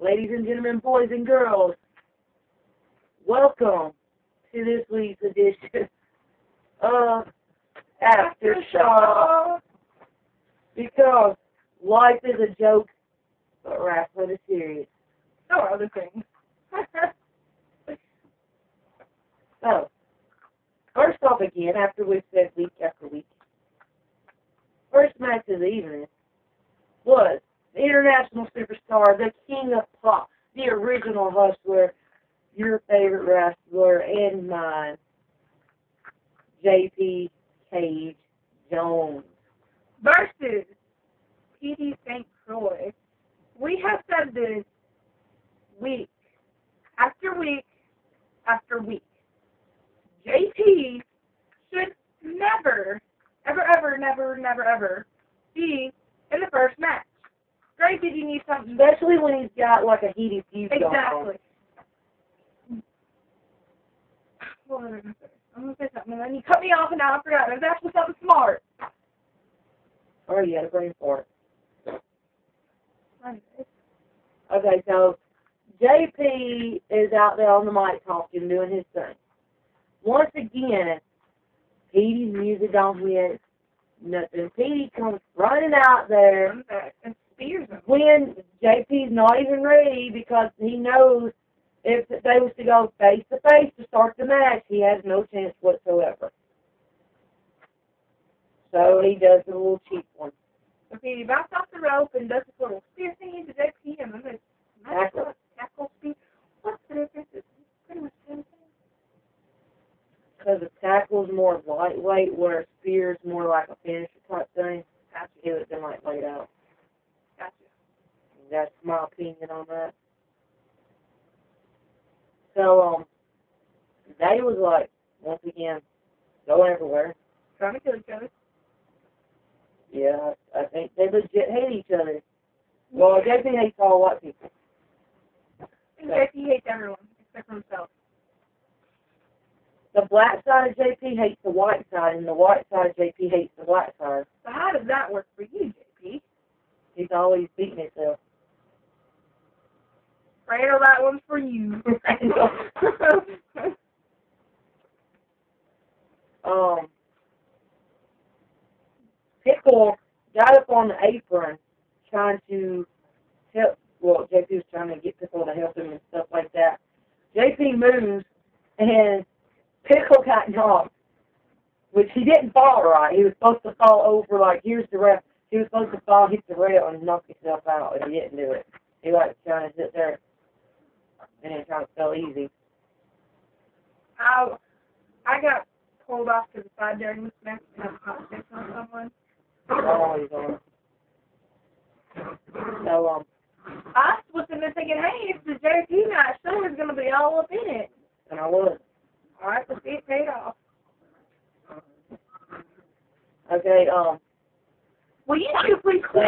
Ladies and gentlemen, boys and girls, welcome to this week's edition of Aftershock. Because life is a joke, but wrestling is serious. So are other things. So, first off again, after we've said week after week, first match of the evening was the international superstar, the king of pop, the original hustler, your favorite wrestler and mine, J.P. Cage Jones. Versus P.D. St. Croix. We have said this week after week after week. J.P. should never, ever be in the first match. Greg, did you need something? Especially when he's got like a heated feud going on. Exactly. What was I going to say? I'm going to say something, and then you cut me off, and now I forgot. It was actually something smart. Oh, you had a brain for it. Okay, so JP is out there on the mic talking, doing his thing. Once again, Petey's music don't hit nothing. Petey comes running out there And spears him. when JP's not even ready because he knows if they was to go face to face to start the match, he has no chance whatsoever. So he does a little cheap one. So Petey bounced off the rope and does this little spear thing into JP, and then there's tackle spear. What's the difference? It's pretty much the same thing. Because the tackle's more lightweight, where a spear's more like a finisher type thing. Gotcha. Give it them like laid out. Gotcha. That's my opinion on that. So, they was like, once again, going everywhere. Trying to kill each other. Yeah, I think they legit hate each other. Well, JP hates all white people. And JP hates everyone except for himself. The black side of JP hates the white side, and the white side of JP hates the black side. So how does that work for you, JP? He's always beating himself. Randall, that one's for you. Pickle got up on the apron trying to help. Well, JP was trying to get Pickle to help him and stuff like that. JP moves, and Pickle got knocked, which he didn't fall right. He was supposed to fall over, like, here's the ref. He was supposed to fall, hit the rail, and knock himself out, and he didn't do it. He was trying to sit there and then trying to feel easy. I got pulled off to the side during this match to have a conversation with someone. Always on. So, I was sitting there thinking, hey, it's the JP match, so it's going to be all up in it. and I was. All right, let's see it paid off. Okay, Well, you two please quit.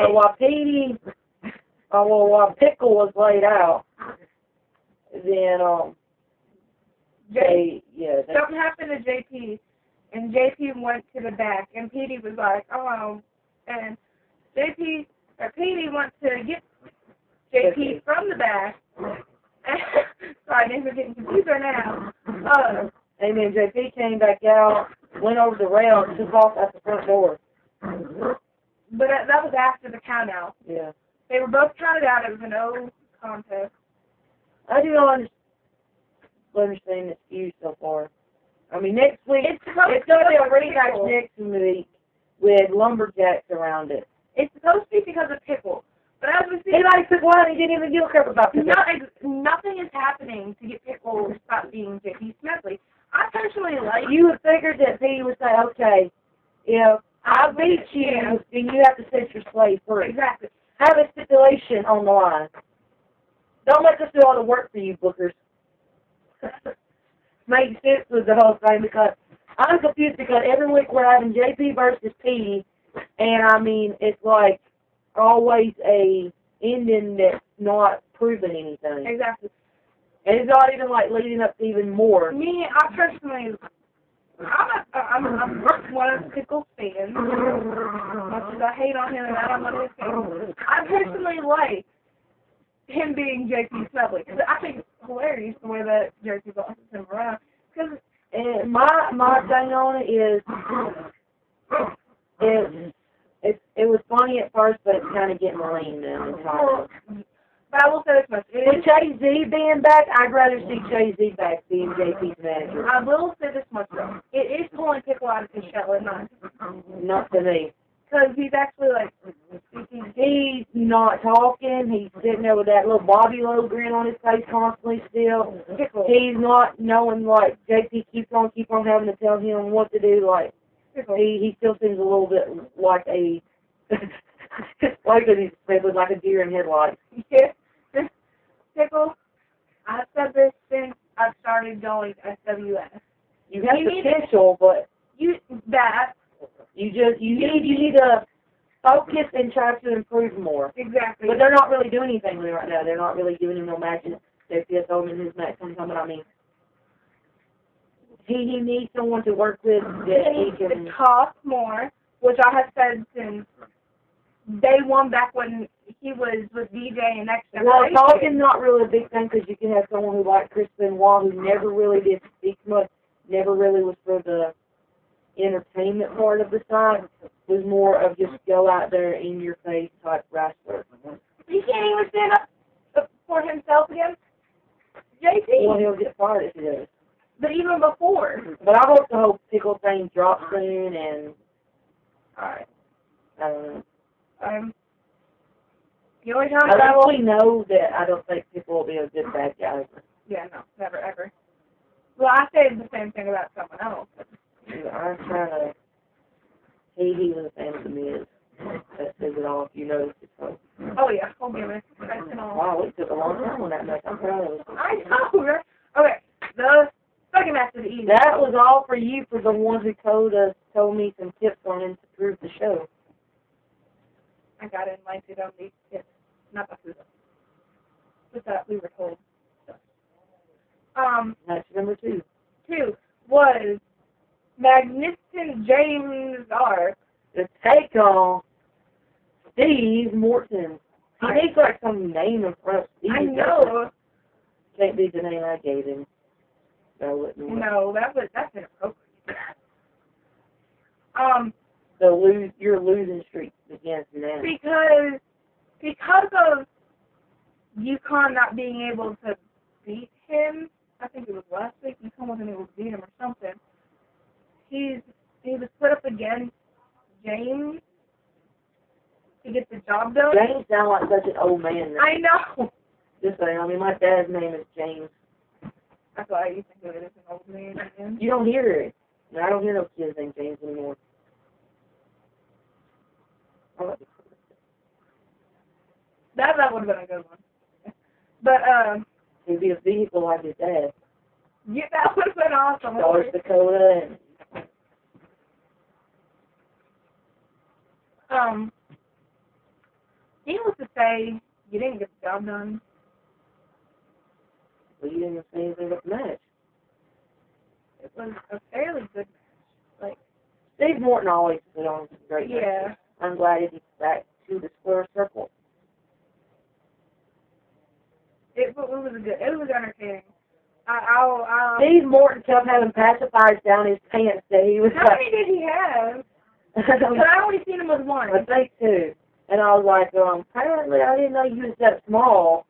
so while Pickle was laid out, then, Something happened to JP, and JP went to the back, and Petey was like, oh, and Petey went to get JP from the back. Sorry, names are getting confused right now. and then JP came back out, went over the rail, and took off at the front door. But that was after the count out. Yeah. They were both counted out. It was a no contest. I do not understand this feud so far. I mean, next week, it's going to be a rematch next week with lumberjacks around it. It's supposed to be because of Pickle. But as we see, He likes Pickle, and he didn't even give a crap about Pickle. nothing is happening to get Pickle to stop being JP Smedley. I personally like... You would figure that Petey would say, okay, if I beat you, then you have to set your slave free. Exactly. Have a stipulation on the line. Don't make us do all the work for you, bookers. Makes sense with the whole thing because I'm confused because every week we're having JP versus Petey, and I mean, it's like always a ending that's not proving anything. Exactly. And it's not even like leading up to even more. Me, I personally I'm one of Pickle's fans. Much as I hate on him and I'm one of his fans. I personally like him being JP Snubbly because I think it's hilarious the way that JP bosses him around. Because my thing on it is it was funny at first, but it's kind of getting lame now. But I will say this much. With Jay-Z being back, I'd rather see Jay-Z back being JP's manager. I will say this much, though. It is pulling Pickle out of his shell at night. Not to me. Because he's actually, like, he's not talking. He's sitting there with that little Bobby Lowe grin on his face constantly still. Pickle. He's not knowing, like, JP keeps on having to tell him what to do. Like, he still seems a little bit like a, like a deer in headlights. Yeah. Pickle, I've said this since I started going to SWF. You have potential, but you need to focus and try to improve more. Exactly. But they're not really doing anything with him right now. They're not really giving him no matches. They're just throwing him his match sometime. But I mean, he needs someone to work with that he needs to talk more, which I have said since day one back when he was with DJ and Next Generation. Well, talking not really a big thing because you can have someone who like Chris Benoit who never really did speak much, never really was for the entertainment part of the side, was more of just go out there in your face type wrestler. He can't even stand up for himself against JP. Well, he'll get fired if he does. But even before. But I hope the whole Pickle thing drops soon and I don't know. The only time I really know that I don't think Pickle will be a good bad guy. Yeah, no, never ever. Well, I said the same thing about someone else. I'm trying to. He was a fan of the Miz. That says it all if you notice it. So. Oh yeah, hold me a minute. Wow, we took a long time on that match. I'm proud of us. I know, right? Okay, the second match of the evening. That was all for you, for the ones who told me some tips on him to improve the show. I got enlightened on these tips, not by who, but that we were told. Match number 2. 2 was Magnificent James R. The take on Steve Morton. He needs like some name in front of Steve. I know. Can't be the name I gave him. No, that's inappropriate. Your losing streak begins now. Because of UConn not being able to beat him, I think it was last week, UConn wasn't able to beat him or something. He was put up against James to get the job done. James sounds like such an old man now. I know. Just saying, I mean, my dad's name is James. That's why you think of it as an old man again. You don't hear it. I don't hear no kids named James anymore. That would have been a good one. But, He'd be a vehicle like his dad. Yeah, that would have been awesome. North Dakota and... Needless to say, you didn't get the job done. Well, you didn't say anything about the match. It was a fairly good match. Like, Steve Morton always put on some great matches. Yeah. I'm glad he's back to the square circle. It was entertaining. Steve Morton kept having pacifiers down his pants that he was How many did he have? Because I only seen him with one. I think 2. And I was like, apparently I didn't know you was that small.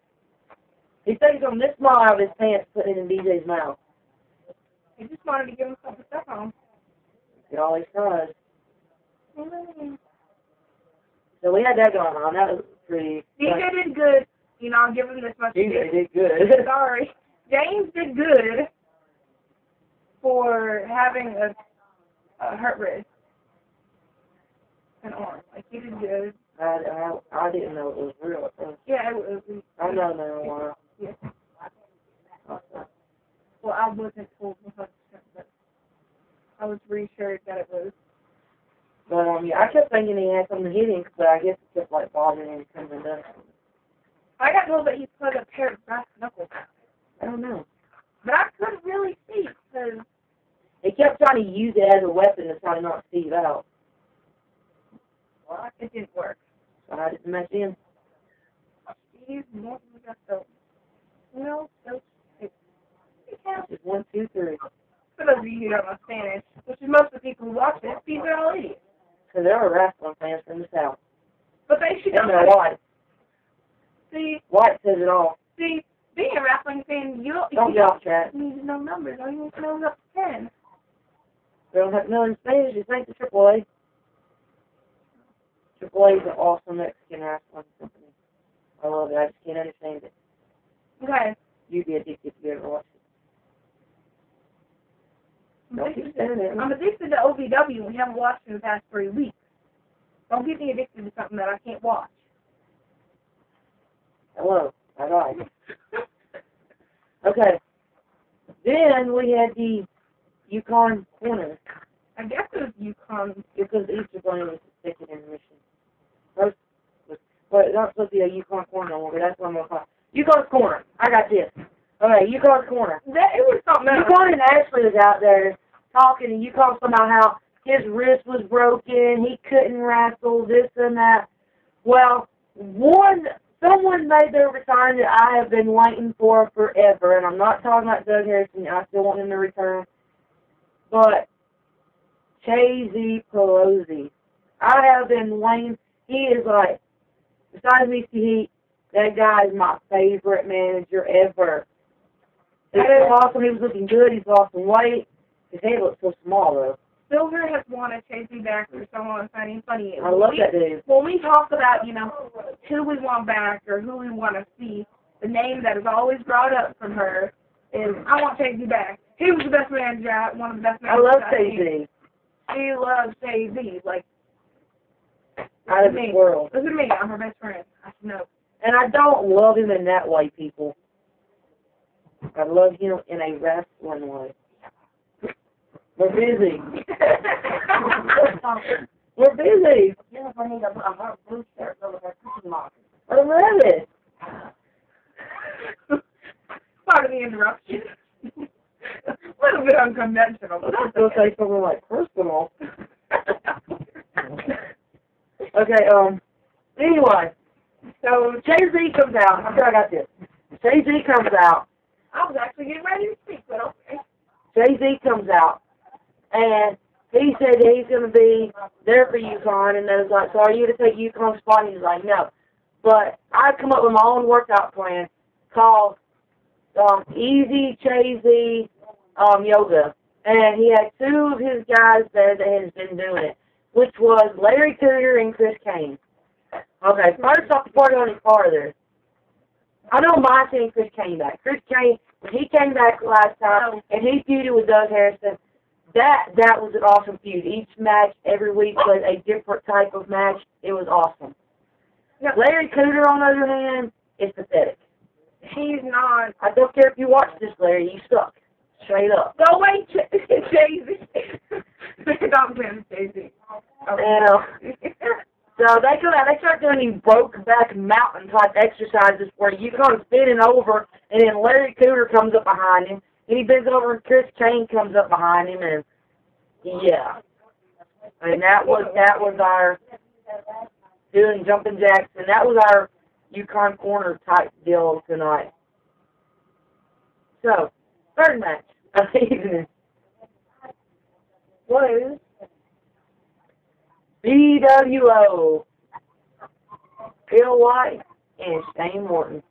He takes him this small out of his pants, putting it in DJ's mouth. He just wanted to give himself a step on. He always tries. So we had that going on. That was pretty... DJ did good. You know, I'll give him this much. DJ did good. Sorry. James did good for having a hurt wrist and arm. Like, he did good. I didn't know it was real at first. Yeah, it was. I know now why. Yeah. Well, I wasn't told 100%, but I was reassured that it was. But, yeah, I kept thinking he had something to hit him, but I guess it kept, like, bothering him coming down. I got told that he put a pair of brass knuckles out. I don't know. But I couldn't really see, because He kept trying to use it as a weapon to try to knock Steve out. Well, it didn't work. So how did the match end? Steve Morton got the... No, no. Just 1, 2, 3. For those of you who don't know Spanish, which is most of the people who watch this, these are all idiots. Because there are wrestling fans from the South. But they should And know. they're white. See, White says it all. see, being a wrestling fan, you Don't get off track. need to know numbers. All you need to know is up to 10. They don't have to know in Spanish. Just think the AAA. AAA is an awesome Mexican wrestling company. I love it. I just can't understand it. Okay. You'd be addicted if you ever watched it. Don't keep saying it. I'm addicted to OVW and we haven't watched in the past 3 weeks. Don't get me addicted to something that I can't watch. Hello. Bye-bye. Okay. Then we had the Yukon Corner. I guess it was Yukon. Because Easter Bunny was the second intermission. First was, well, it's not supposed to be a Yukon Corner no more, but that's what I'm going to call it. Yukon's Corner. I got this. Okay, Yukon's Corner. It was something else. Yukon and Ashley was out there talking, and Yukon somehow how his wrist was broken, he couldn't wrestle, this and that. Well, someone made their return that I have been waiting for forever, and I'm not talking about Doug Harrison. I still want him to return. But Chazzy Pelosi, I have been waiting. He is like, besides Misty Heat, that guy is my favorite manager ever. He was awesome. He was looking good. He's lost some weight. His head looks so small, though. Silver has wanted Chasey back for so long. Funny. I love that dude. When we talk about, who we want back or who we want to see, the name that is always brought up from her is, I want Chasey back. He was the best manager, one of the best managers. I love Chasey. She loves Chasey, like, out of this world. Look at me. I'm her best friend. I should know. And I don't love him in that way, people. I love him in a wrestling way. We're busy. We're busy. Yeah, I need a blue shirt over there cooking market. I love it. Part of the interruption. A little bit unconventional. I was going to say something like personal. Okay, anyway. So, Jay-Z comes out. I'm sure I got this. Jay-Z comes out. I was actually getting ready to speak, but okay. Jay-Z comes out. And he said that he's going to be there for Yukon. And they was like, so are you to take Yukon's spot? And he's like, no. But I come up with my own workout plan called Easy Jay-Z Yoga. And he had 2 of his guys there that has been doing it, which was Larry Cooter and Chris Kane. Okay, first off, the party on his farther. I know my team Chris Kane back. Chris Kane, when he came back last time, and he feuded with Doug Harrison, that was an awesome feud. Each match, every week, was a different type of match. It was awesome. Now, Larry Cooter, on the other hand, is pathetic. He's not. I don't care if you watch this, Larry. You suck. Straight up. Go away, Jay-Z. Don't blame Jay-Z. So they come out, they start doing these broke-back mountain-type exercises where you kind of spinning over, and then Larry Cooter comes up behind him, and he bends over, and Chris Kane comes up behind him, and yeah. And that was our doing jumping jacks, and that was our Yukon Corner type deal tonight. So, third match of the evening was BWO, Bill White, and Shane Morton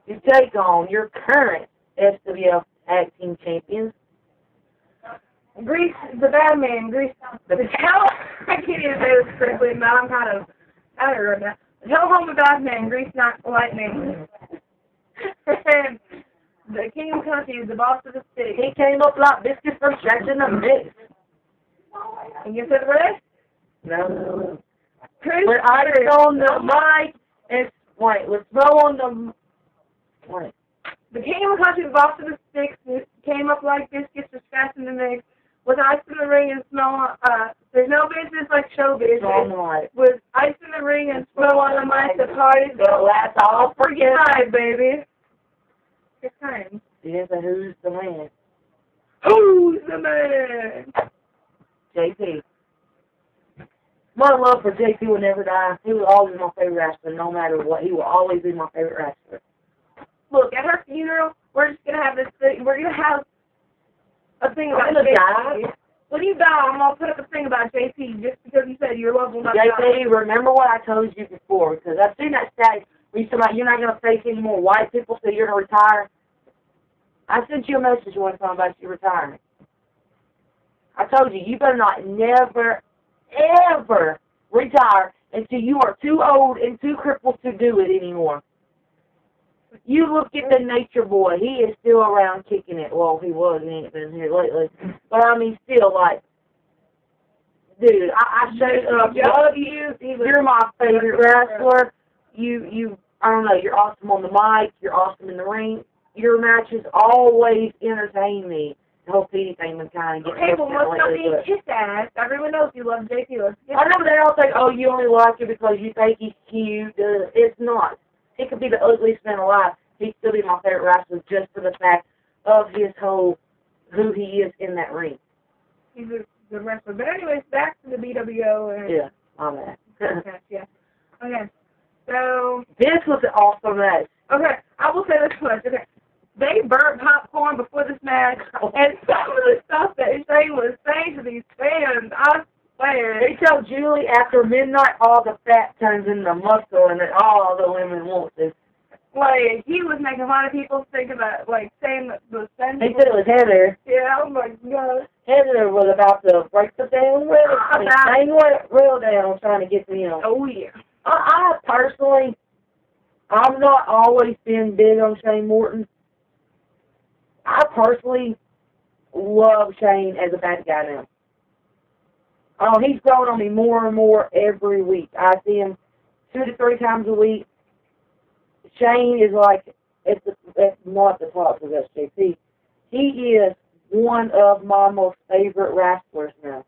to take on your current SWF Tag Team Champions. Grease, the bad man, Grease, the hell, I can't even say this correctly, now I'm kind of out of it right now. The hell home the bad man, Grease not lightning. And the king of the country is the boss of the city. He came up like biscuits from scratching the mix. And you said the rest? No. Chris, But I was on the mic and wait, let's go on the wait. The king of the country, the boss of the sticks, came up like biscuits for scratching the mix. With ice in the ring and smell, there's no business like show business. With ice in the ring and smell on the mic, the party's gonna last all freaking night, baby. Good times. Yes, and who's the man? Who's the man? JP. My love for JP will never die. He will always be my favorite wrestler, no matter what. He will always be my favorite wrestler. Look, at her funeral, we're just going to have this thing. We're going to have a thing about JP. When you die, I'm going to put up a thing about JP just because you said your love will not die. JP, remember what I told you before, because I've seen that stat. Where you said about you're not going to face any more white people, so you're going to retire. I sent you a message one time about you retiring. I told you, you better not never, ever retire until you are too old and too crippled to do it anymore. You look at the Nature Boy. He is still around kicking it. Well, he was. He ain't been here lately. But, I mean, still, like, dude, I showed up. Love you. You're my favorite wrestler. I don't know, you're awesome on the mic. You're awesome in the ring. Your matches always entertain me. The whole PD thing was kind of getting well, must not be his ass. Everyone knows you love JP. I know they all think, oh, you only like him because you think he's cute. It's not. He could be the ugliest man alive. He'd still be my favorite wrestler just for the fact of his whole, who he is in that ring. He's a good wrestler. But anyways, back to the BWO. And yeah, my bad. Yeah. Okay. So. This was an awesome match. Okay, I will say this much. Okay. They burnt popcorn before this match, and some of the stuff that Shane was saying to these fans, I swear. They tell Julie after midnight all the fat turns into muscle and that all the women want this. Like, he was making fun of people think about, like, saying that the sentence. He said it was Heather. Yeah, oh my God. Heather was about to break the damn rail down trying to get to him. Oh, yeah. I personally, I've not always been big on Shane Morton. I personally love Shane as a bad guy now. Oh, he's growing on me more and more every week. I see him 2 to 3 times a week. Shane is like, it's not the top of SJP. He is one of my most favorite wrestlers now.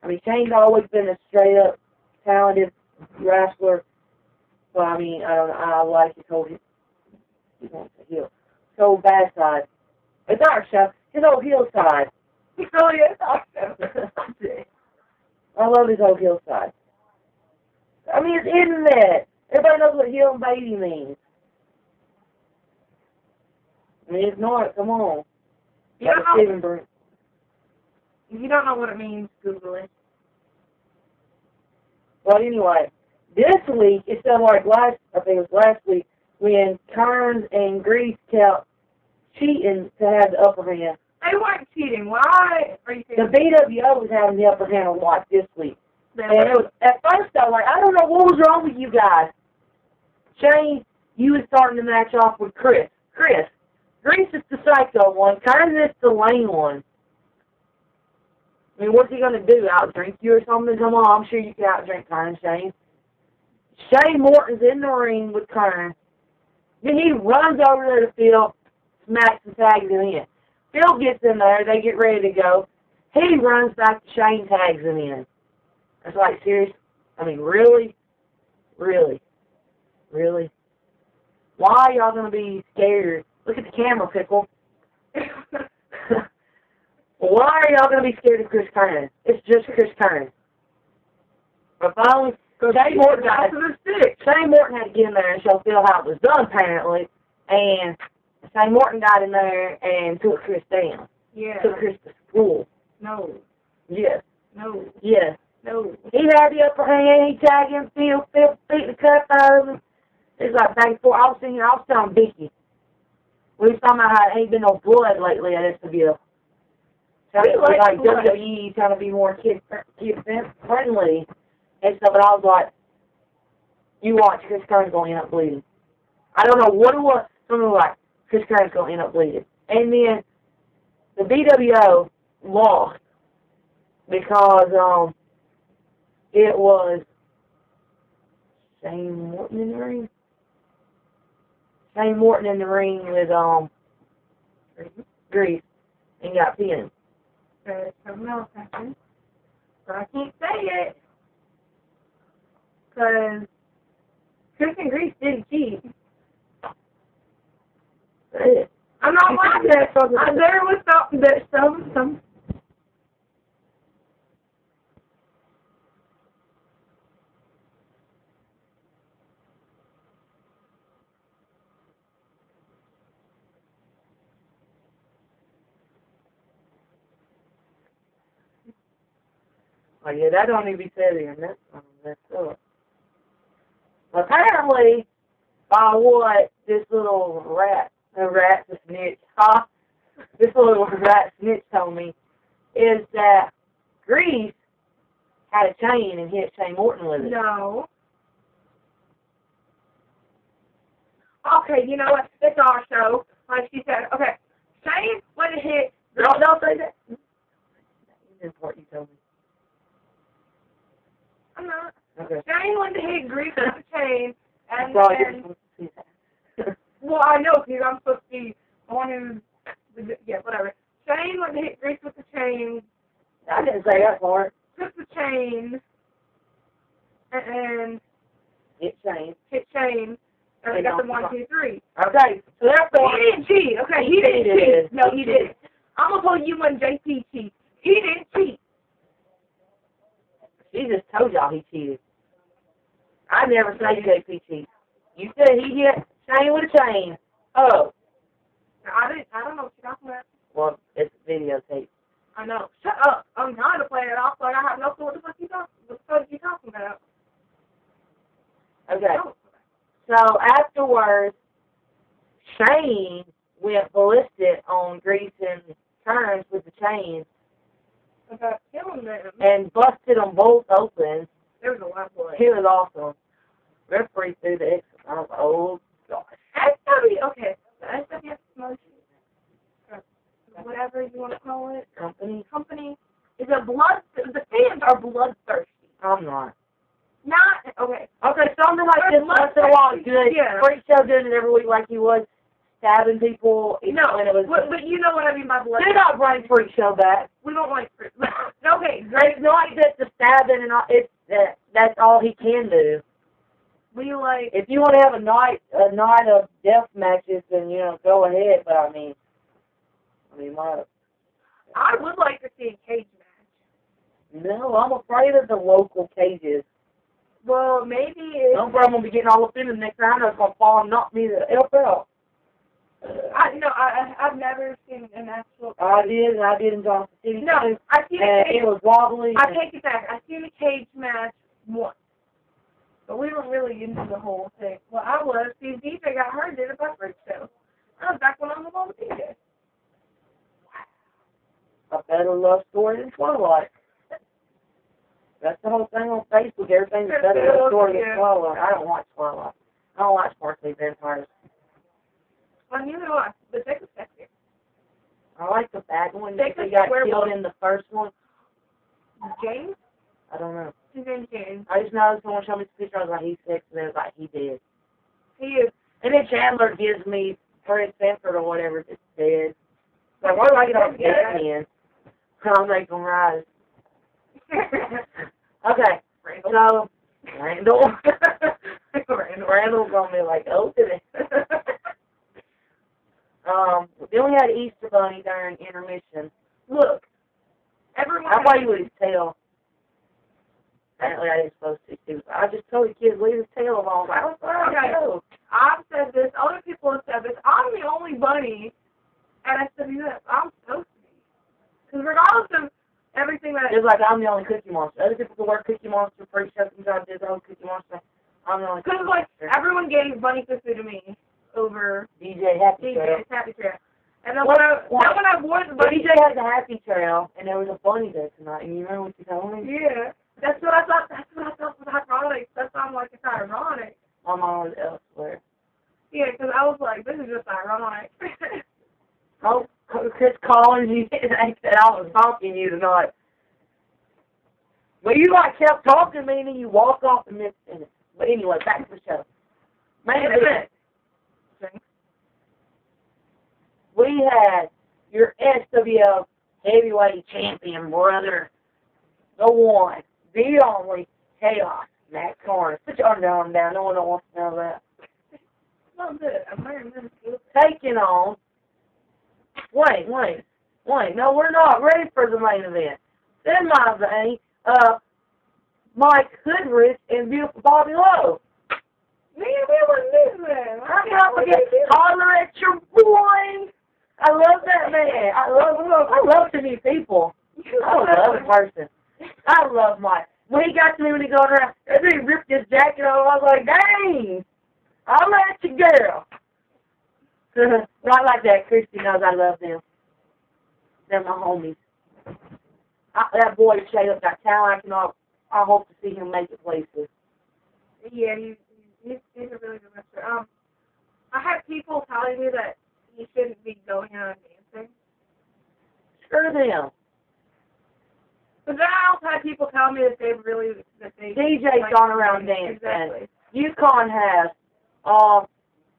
I mean, Shane's always been a straight-up talented wrestler. But, I mean, I don't know, I like his whole, he wants to heel. So bad side. It's our show. His old heel side. Oh, yeah, it's our show. I love his old heel side. I mean, it's internet. Everybody knows what heel and baby means. I mean, it's not. Come on. If you don't know what it means, Google it. Well, anyway, this week, instead of like I think it was last week, when Kearns and Grease kept cheating to have the upper hand. They weren't cheating. Why are you saying the BWO was having the upper hand on Watch this week. And it was, at first I was like, I don't know what was wrong with you guys. Shane, you was starting the match off with Chris. Grease is the psycho one. Kearns is the lame one. I mean, what's he going to do? Outdrink you or something? Come on, I'm sure you can outdrink Kearns, Shane. Shane Morton's in the ring with Kearns. Then he runs over there to Phil, smacks and tags him in. Phil gets in there, they get ready to go. He runs back to Shane, tags him in. It's like, serious? I mean, really? Really? Really? Why are y'all going to be scared? Look at the camera, Pickle. Why are y'all going to be scared of Chris Kearns? It's just Chris Kearns. But finally, Shane Morton had to get in there and show Phil how it was done, apparently. And Shane Morton got in there and took Chris down. Yeah. Took Chris to school. No. Yes. No. Yes. No. He had the upper hand. He tagged him. Phil beat the crap out of him. It's like back and forth. I was telling Vicky. We was talking about how there ain't been no blood lately at SWF. Like WWE trying to be more kid friendly and stuff. But I was like, you watch, Chris Kearns going to end up bleeding. I don't know what it was. Something like Chris Kearns going to end up bleeding. And then the BWO lost because it was Shane Morton in the ring. Shane Morton in the ring with Grease and got pinned. There's something else happened, but I can't say it because Chris and Grease didn't cheat. That's it. I I'm not laughing. There was some. Oh yeah, that don't even be said in that song. That's up. Apparently, by what this little the snitch, this little rat snitch told me, is that Grease had a chain and hit Shane Morton with it. No. Okay, you know what? It's our show. Like she said, okay, Shane went to hit. Don't say that. That's what you told me. I'm not. Okay. Shane went to hit Grease with the chain, and Well, then, well, I know, because I'm supposed to be the one who, yeah, whatever. Shane went to hit Grease with the chain. I didn't say that part. Took the chain, and Hit Shane. and I got the 1, 2, 3. Okay, so therefore He didn't cheat. Okay, he didn't cheat. No, he didn't. I'm gonna tell you when JP cheats. He didn't cheat. She just told y'all he cheated. I never say JP cheated. You said he hit Shane with a chain. Oh. I don't know what you're talking about. Well, it's videotape. I know. Shut up. I'm trying to play it off like I have no clue what the fuck you talking about. Okay. No. So afterwards, Shane went ballistic on Grease and Turns with the chain About killing them. and busted them both open. There was a lot of blood. He was awesome. Referee threw the exit. I was like, oh gosh. Okay. The SWF motion, whatever you want to call it, company is a blood. The fans are bloodthirsty. I'm not. Not okay. Okay, something like this once in a while is good. Yeah. Freak Show doing it every week like he was, stabbing people. No, when it was, but you know what I mean by blood. do not bring Freak Show back. We don't like freak. Okay, It's not just the stabbing and all. It's that's all he can do. we like. If you want to have a night of death matches, then go ahead. But I mean, I would like to see a cage match. no, I'm afraid of the local cages. Well, maybe I'm afraid I'm gonna be getting all offended next time. It's gonna fall and knock me the F out. I've never seen an actual. I did in Johnson City. No, too. I've seen a And cage. it was wobbly. I take it back. I've seen a cage match once, but we weren't really into the whole thing. Well, I was. See, DJ got hurt did it by Freak Show. I was back when I was on with DJ. A better love story than Twilight. That's the whole thing on Facebook. Everything's a better love story than Twilight. I don't watch Twilight. I don't watch Sparkly Vampires. Well, neither do I. But they was sexy. I like the bad one. They They got could killed in the first one. James? I don't know. His name's James. I just know someone showed me the picture. I was like, he's sexy. And I was like, he did. He is. And then Chandler gives me Fred Sanford or whatever, just dead. Like, why do I get on dead men? I'll make them rise. Okay, so Randall. Randall's gonna be like, oh, did it? Then we had Easter Bunny during intermission. Look, everyone. I played with his tail. Apparently, I didn't supposed to. I just told the kids leave his tail alone. I was like, Okay. no. I've said this. Other people have said this. I'm the only bunny at SWF. I'm supposed to be. Because regardless of everything that. Just like I'm the only Cookie Monster. Other people can work Cookie Monster, Freak Show, sometimes do their own Cookie Monster. I'm the only Cookie Because, like, Monster. everyone gave Bunny Sister to me over DJ Happy Trail. DJ's Happy Trail. And then when I wore the bunny. DJ has a Happy Trail, and there was a bunny there tonight. And you remember what you told me? Yeah. That's what I thought was ironic. That's why I'm like, it's ironic. My mom was elsewhere. Yeah, because I was like, this is just ironic. Oh, Chris Collins, you didn't think that I was talking to you tonight. Well, you kept talking to me, and then you walked off the missed minute. But anyway, back to the show. Main event. We had your SWF heavyweight champion, brother. The one, the only, Chaos, Matt Carter. Put your arm down. No one wants to know that. Not good. I'm wearing this. Taking on Wait. No, we're not ready for the main event. Semi-vein, Mike Goodrich and beautiful Bobby Lowe. Man, we were listening. I'm not forget holler at your boy. I love that man. I love to meet people. I love a person. I love Mike. When he got to me when he going around, after he ripped his jacket off, I was like, dang, I'll let you girl. Right like that. Christy knows I love them. They're my homies. That boy Shayla got talent. I hope to see him make it places. Yeah, he's a really good wrestler. I had people telling me that he shouldn't be going out and dancing. Screw them. But then I also had people tell me that DJ's like, gone around dancing. Exactly. Yukon has.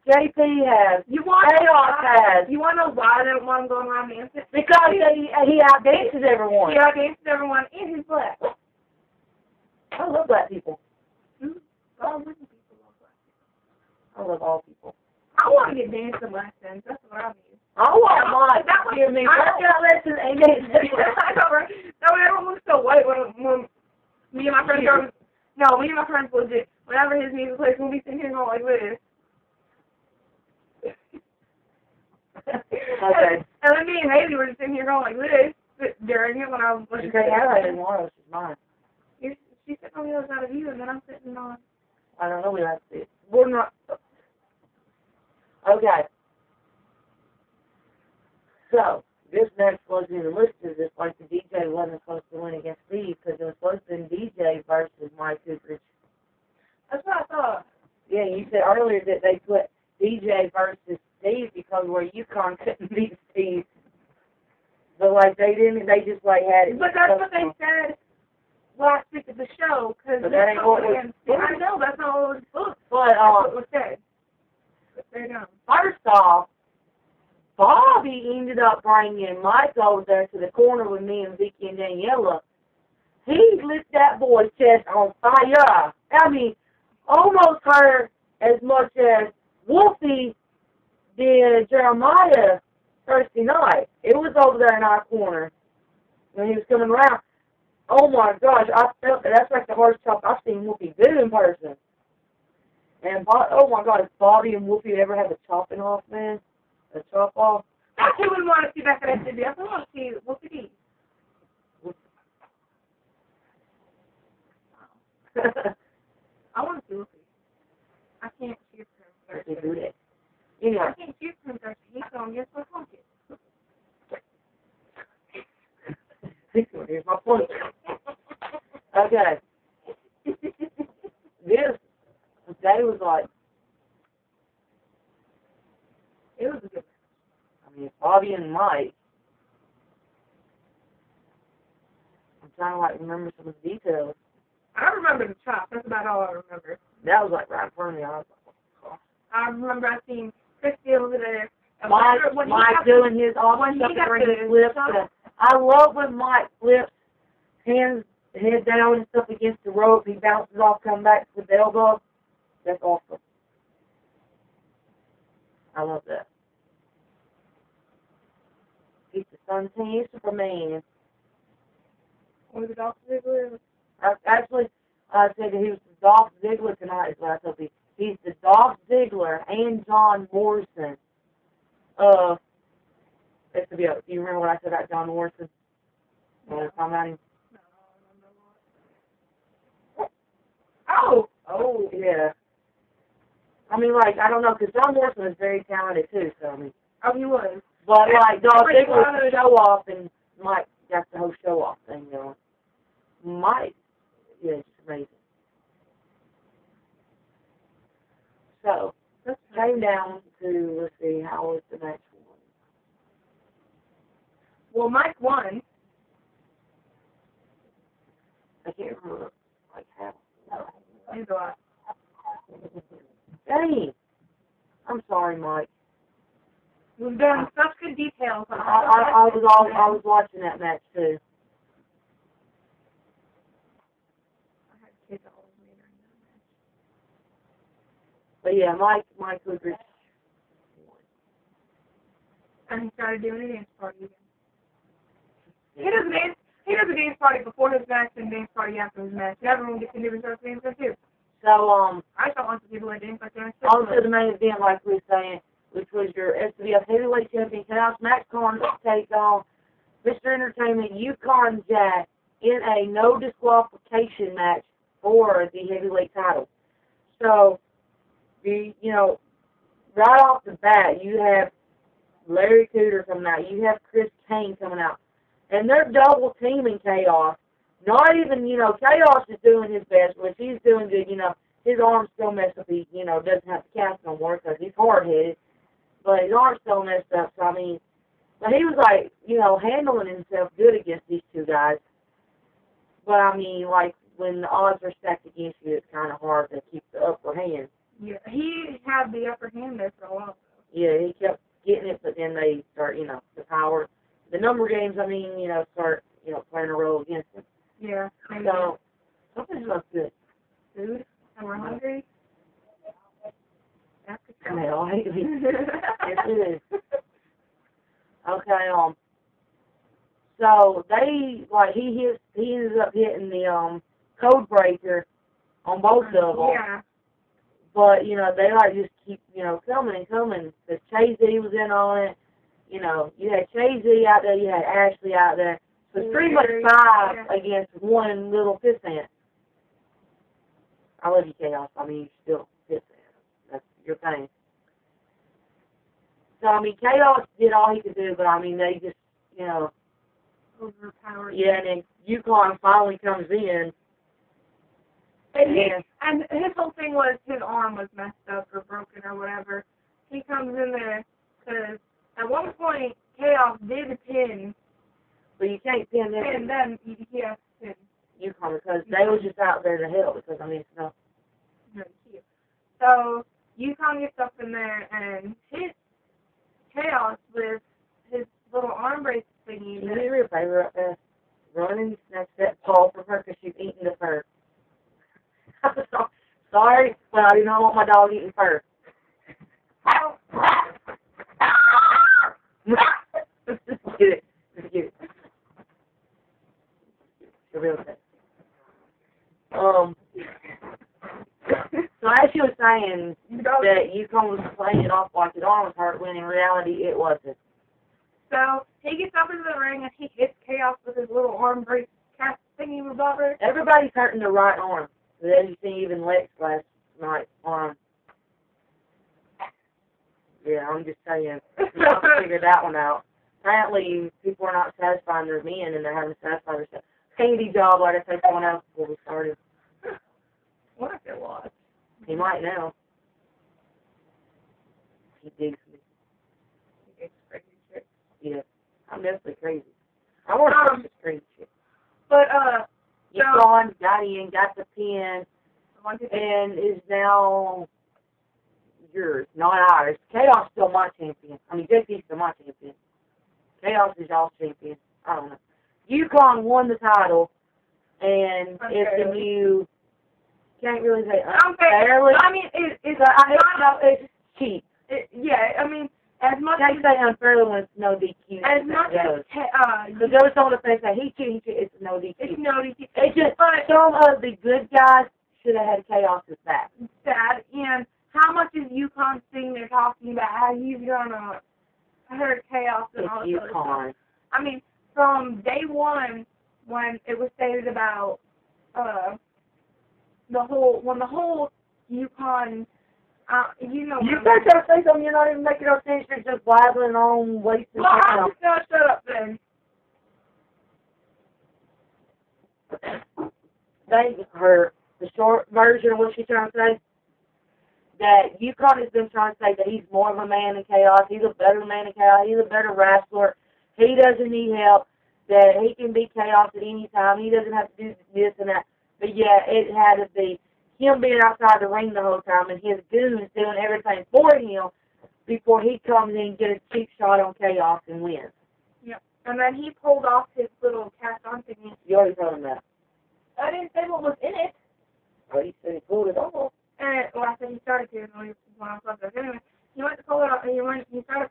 JP has. Chaos has. You want to know why they don't want him going around dancing? Because he outdances everyone. He outdances everyone, and he's black. I love black people. Mm-hmm. Oh, people love black people. I love all people. I want to get dancing lessons. That's what I mean. I want mine. That was Give me workout lessons and dancing. I know, right? No, everyone looks so white when me and my friends go. No, me and my friends legit. Whenever his music plays, we'll be sitting here going like this. Okay. And then me and Haley were just sitting here going like this during it when I was listening to it. I didn't want it. She's mine. She's sitting on the other side of you, and then I'm sitting on. I don't know. We have to see it. We're not. Okay. So, this match wasn't even listed just like the DJ wasn't supposed to win against Steve because it was supposed to be DJ versus Mike Goodrich. That's what I thought. Yeah, you said earlier that they put DJ versus Steve because where Yukon couldn't beat Steve. But, like, they just, like, had it. But that's what they said last week at the show because that ain't what was booked. I know, that's not what was booked. But, that's what was said. But they're done. First off, Bobby ended up bringing Mike over there to the corner with me and Vicky and Daniela. He lit that boy's chest on fire. I mean, almost hurt as much as Wolfie did Jeremiah Thursday night. It was over there in our corner when he was coming around. Oh my gosh, I felt that's like the hardest chop I've seen Wolfie do in person. And oh my God, if Bobby and Wolfie ever had a chopping off, man, a chop off. That's who we want to see back at SWF. I want to see Wolfie. I want to see Wolfie. I can't cheer for him Thursday. Do that. Anyway. I can't cheer for him Thursday. He's going to get so funky. Here's my point. Okay. They was like, it was a good. I mean, Bobby and Mike. I'm trying to like remember some of the details. I remember the chop. That's about all I remember. That was like right in front of me. I was like, oh. I remember I seen Christy over there. Mike doing his awesome stuff and his flips. I love when Mike flips, head down and stuff against the rope. He bounces off, come back with the elbow. That's awesome. I love that. He's the Sun King Superman. Was it Dolph Ziggler? Actually, I said that he was the Dolph Ziggler tonight. Is what I told you. He's the Dolph Ziggler and John Morrison. That's the deal. Do you remember what I said about John Morrison? No. Talking about him? No, I don't know. Oh, yeah. I mean, like, I don't know, because John Morrison is very talented, too, so, I mean. Oh, he was. But, like, Dolph Ziggler was the show-off, and Mike got the whole show-off thing going. Mike, yeah, it's amazing. So, let's came down to, let's see, how was the next one? Well, Mike won. I can't remember, like, how. Neither do I. Dang. I'm sorry, Mike. We've done such good details. I was watching that match, too. I had kids all over me during that match. But, yeah, Mike Goodrich. And he started doing a dance party again. He does a dance party before his match and a dance party after his match. And everyone gets to do his own dance too. So, I saw lots of people that dance like that. also the main event, like we were saying, which was your SWF Heavyweight Champion, Chaos Max Corn, take on Mr. Entertainment, Yukon Jack, in a no disqualification match for the heavyweight title. So, right off the bat, you have Larry Cooter coming out. You have Chris Kane coming out. And they're double teaming Chaos. Not even, Chaos is doing his best, which he's doing good. His arm's still messed up. He, doesn't have the cast no more because he's hard-headed. But his arm's still messed up. So, but he was like, handling himself good against these two guys. But, when the odds are stacked against you, it's kind of hard to keep the upper hand. Yeah, he had the upper hand there for a while. Yeah, he kept getting it, but then they start, the power. The number games, start, playing a role against him. Yeah. So, something smells good. Food? And we're hungry? Hell, I hate me. Yes, it is. Okay, so they, he ended up hitting the, code breaker on both of them. Yeah. But, they, just keep, coming and coming. Because Chase-Z was in on it. You had Chase-Z out there, you had Ashley out there. So it's pretty much 5 against one little pissant. I love you, Chaos. You're still pissant. That's your thing. So, Chaos did all he could do, but, they just, overpowered. Yeah, and then Yukon finally comes in. And his whole thing was his arm was messed up or broken or whatever. He comes in there because at one point Chaos did pin. But you can't pin them. And then he has to pin Yukon because they were just out there to help because it's no. So Yukon gets up in there and hits Chaos with his little arm brace thingy. Can you do me a favor up there? Run and snatch that paw from her because she's eating the fur. Sorry, but I do not want my dog eating fur. Let's just get it. Let's get it. She'll be okay. So as she was saying that Yukon was playing it off like his arm was hurt when in reality it wasn't. So he gets up into the ring and he hits Chaos with his little arm brace cast thingy revolver. Everybody's hurting their right arm. As you see, even Lex last night arm. Yeah, I'm just saying. I'll figure that one out. Apparently, people are not satisfying their men and they're having to satisfy themselves. Handy job, like I said, someone else before we started. What if it was? He might now. He digs me. He gets crazy shit. Yeah, I'm definitely crazy. I want to push this crazy shit. But, Yukon got in, got the pin, and is now yours, not ours. Chaos is still my champion. JP's still my champion. Chaos is y'all's champion. I don't know. Yukon won the title, and if you can't really say unfairly. It's cheap. As much can't say unfairly when it's no DQ. As much as because there was someone that said he cheated, it's no DQ. It's no DQ. It's just some of the good guys should have had Chaos's back. Sad. And how much is Yukon sitting there talking about how he's gonna hurt Chaos and all this other stuff? From day one, when it was stated about the whole Yukon. You better try to say something. You're not even making no sense. You're just blabbering on, wasting time. I'm just gonna shut up then. The short version of what she's trying to say, that Yukon has been trying to say that he's more of a man than Chaos. He's a better man than Chaos. He's a better wrestler. He doesn't need help. That he can beat Chaos at any time. He doesn't have to do this and that. But yeah, it had to be him being outside the ring the whole time and his goons doing everything for him before he comes in and get a cheap shot on Chaos and wins. Yep. And then he pulled off his little cast-on thingy. You already told him that. I didn't say what was in it. Oh, he said he pulled it off. I said he started to when I was up there. Anyway, he went to pull it off and he started.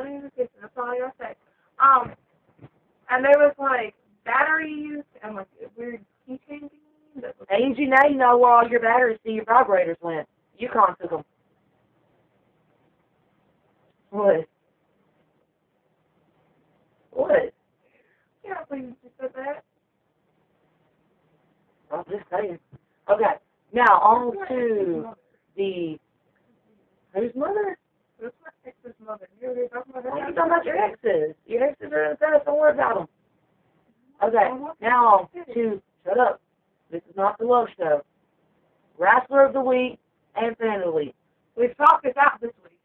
Don't even kiss it. That's all I gotta say. And there was like batteries and like weird keychain things. Angie, now you know where all your batteries to your vibrators went. Yukon took them. What? What? Yeah, please just said that. I'm just saying. Okay, now on to the whose mother? Who's my ex's mother? You were talking about her? What are you talking about your exes? Your exes are in the past. Don't worry about them. Okay, now on to shut up. This is not the love show. Wrestler of the week and fan of the week. We've talked this out this week.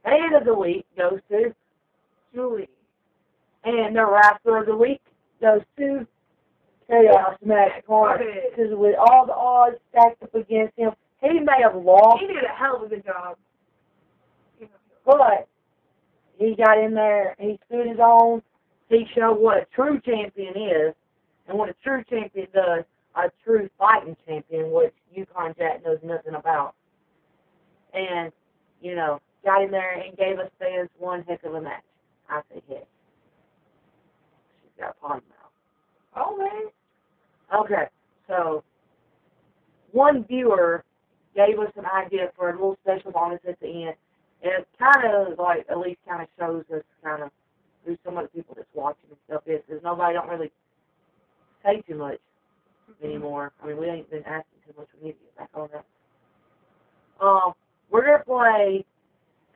Fan of the week goes to Julie. and the wrestler of the week goes to Chaos Max Corner. Because with all the odds stacked up against him, he may have lost. He did a hell of a good job. But he got in there, he stood his own, he showed what a true champion is, and what a true champion does, a true fighting champion, which Yukon Jack knows nothing about. And, you know, got in there and gave us fans one heck of a match. I say heck. She's got a potty mouth. Oh, man. Okay, so one viewer gave us an idea for a little special bonus at the end. And it kind of, like, at least kind of shows us kind of who some of the people that's watching and stuff is. Because nobody don't really say too much anymore. I mean, we ain't been asking too much. We need to get back on that. We're going to play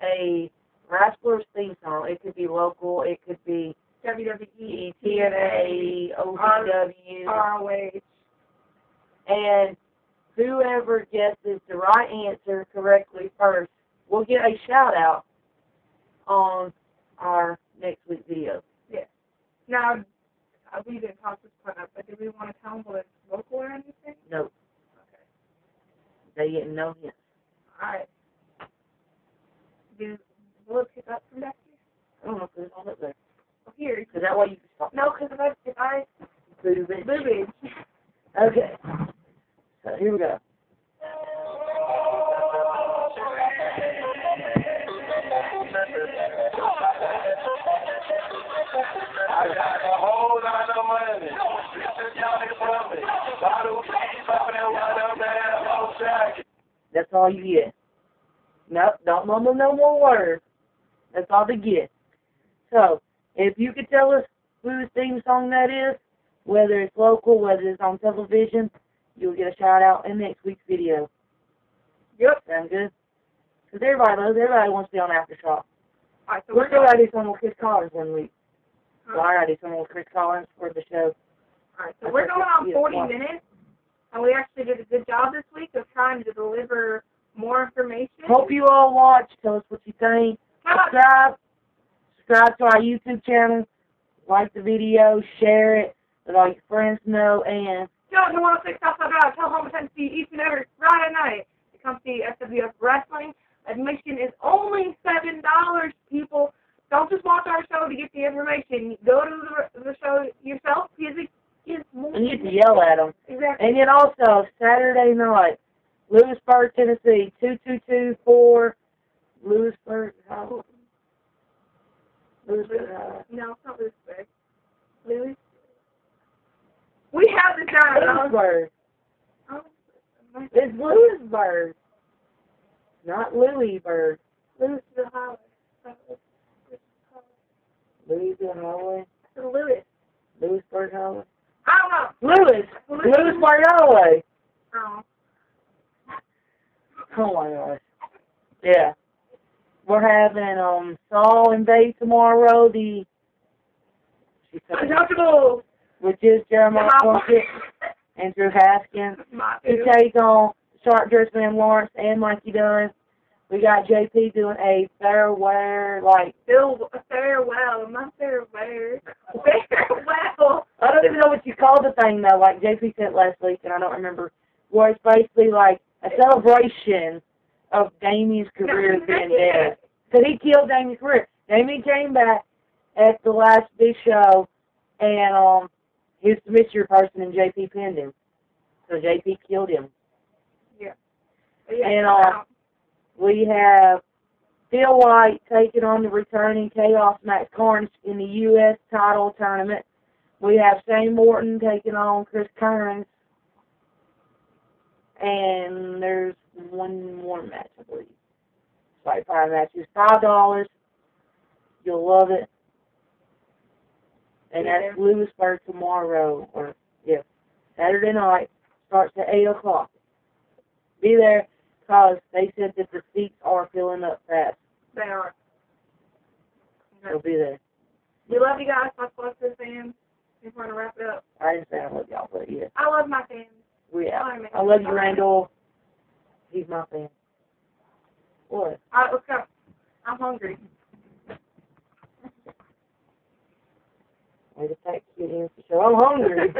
a wrestler's theme song. It could be local. It could be WWE, TNA, OCW. ROH. And whoever guesses the right answer correctly first will get a shout-out on our next week's video. Yeah. Now, we didn't talk this part up, but do we want to tell them whether it's local or anything? No. Okay. They get no hints. All right. Will it pick up from back here? I don't know if it's on up there. Well, here. Is that why you can stop? No, because if I Boobage. boobage. Okay. So here we go. I got a whole lot of money. Bitches yelling from me. Bottle keys popping and one of them on track. That's all you get. Nope, don't mumble no more words. That's all they get. So, if you could tell us whose theme song that is, whether it's local, whether it's on television, you'll get a shout out in next week's video. Yep. Sound good? Because everybody wants to be on Aftershock. All right, so We're still going to do something with Chris Collins one week. So I got to do something with Chris Collins for the show. All right, so we're going on 40 minutes, and we actually did a good job this week of trying to deliver more information. Hope you all watch. Tell us what you think. Subscribe to our YouTube channel. Like the video. Share it. Let all your friends know. And Go to 106 Southside Drive. Tell home Tennessee each and every Friday night to come see SWF Wrestling. Admission is only $7, people. Don't just watch our show to get the information. Go to the show yourself because it is more. you get to yell at them. Exactly. And then also, Saturday night, Lewisburg, Tennessee, 2224 Lewisburg. Lewisburg. No, it's not Lewisburg. Louis. We have the time. Lewisburg. Oh, It's Lewisburg. Not Louisburg. Louisville Highway. Louisville Highway. Louis. Lewisburg Highway. I don't know. Lewisburg Highway. Oh. Oh my gosh. Yeah. We're having Saul and Bay tomorrow, Untouchable. which is Jeremiah Plunkett and Drew Haskins. To take on Sharp Dressman Lawrence and Mikey Dunn. We got JP doing a farewell, Farewell, not farewell. Farewell. I don't even know what you call the thing though, like JP said last week, and I don't remember, where it's basically like a celebration of Damien's career being dead. Because he killed Damien's career. Damien came back at the last big show, and he was the mystery person, and JP pinned him. So JP killed him. Yeah. And we have Phil White taking on the returning Chaos Max Carnage in the U.S. title tournament. We have Shane Morton taking on Chris Kearns. And there's one more match, I believe. It's like 5 matches. $5. You'll love it. And that's Lewisburg tomorrow. Or, yeah, Saturday night. Starts at 8 o'clock. Be there because they said that the seats are filling up fast. They are. They'll be there. We love you guys, my Cluster fans. Before to wrap it up. I didn't say I love y'all, but yeah. I love my fans. I love you, Randall. He's my fan. What? All right, let's go. I'm hungry. Way to take it in for sure. I'm hungry.